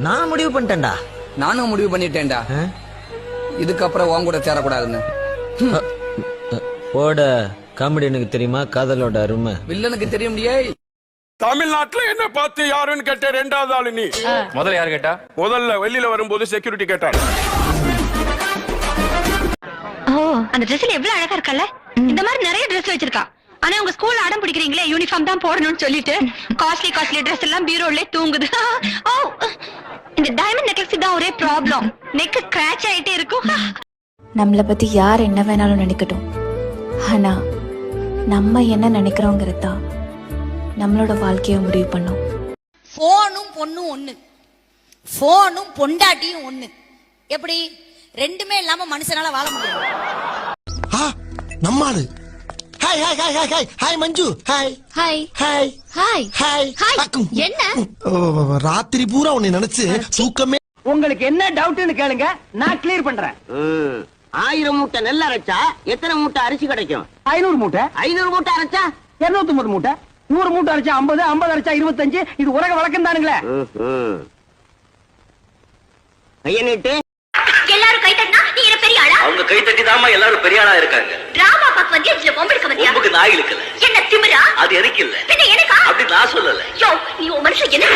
நான் முடிவு பண்ணிட்டேன்டா. நானும் முடிவு பண்ணிட்டேன்டா. இதுக்கப்புறம் உன் கூட சேரக்கூடாதுன்னு. போட காமெடி எனக்கு தெரியுமா, காதலோட அருமை வில்லனுக்கு தெரிய முடியாது. தமிழ்நாட்டுல என்ன பார்த்து யாருன்னு கேட்ட ரெண்டாவது ஆளு நீ. முதல்ல யாரு கேட்டா? முதல்ல வெளியில வரும்போது செக்யூரிட்டி கேட்டாங்க. ஓ, அந்த ட்ரெஸ்ல எவ்வளவு அழகா இருக்கல்ல. இந்த மாதிரி நிறைய ட்ரெஸ் வச்சிருக்கா. ஆனா உங்க ஸ்கூல்ல அடம் பிடிக்கிறீங்களே யூனிஃபார்ம் தான் போடணும்னு சொல்லிட்டு காஸ்ட்லி ட்ரெஸ் எல்லாம் பீரோல தூங்குது. ஓ, இந்த டைமண்ட் நெக்லஸ் தான் ஒரே ப்ராப்ளம். நெக் ஸ்கிராட்ச் ஆயிட்டே இருக்கும். நம்மளை பத்தி யார் என்ன வேணாலும் நினைக்கட்டும், ஆனா நம்ம என்ன நினைக்கிறோங்கிறதா நம்மளோட வாழ்க்கையை முடிவு பண்ணோம். போனும் பொண்ணும் ஒண்ணு, போனும் பொண்டாட்டியும் ஒண்ணு. எப்படி ரெண்டுமே இல்லாம மனுஷனால வாழ முடியும்? நம்மாளு. Hi hi hi hi hi hi Manju. Hi hi hi hi hi hi. என்ன ராத்திரி பூரா உன்னை நினைச்சு தூக்கமே. உங்களுக்கு என்ன டவுட்னு கேளுங்க, நான் கிளியர் பண்றேன். 1000 மூட்டை நெல் அரைச்சா எத்தனை மூட்டை அரிசி கிடைக்கும்? 500 மூட்டை. 500 மூட்டை அரைச்சா 250 மூட்டை. 100 மூட்டை அரைச்சா 50, 50 அரைச்சா 25. இது உலக வழக்கம் தானுங்களே. கைய நீட்டு. எல்லாரும் கை தட்டினா நீ என்ன பெரிய ஆளா? அவங்க கை தட்டி தாமா எல்லாரும் பெரிய ஆளா இருக்காங்க. டிராமா பாக்க வந்தியா இல்ல பொம்பளுக்கு வந்தியா? உங்களுக்கு நாய் இருக்குல்ல, என்ன திமிரா? அது எனக்கு இல்ல. பின்ன எனக்கா? அப்படி நான் சொல்லல. யோ, நீ உன் மனுஷன் என்ன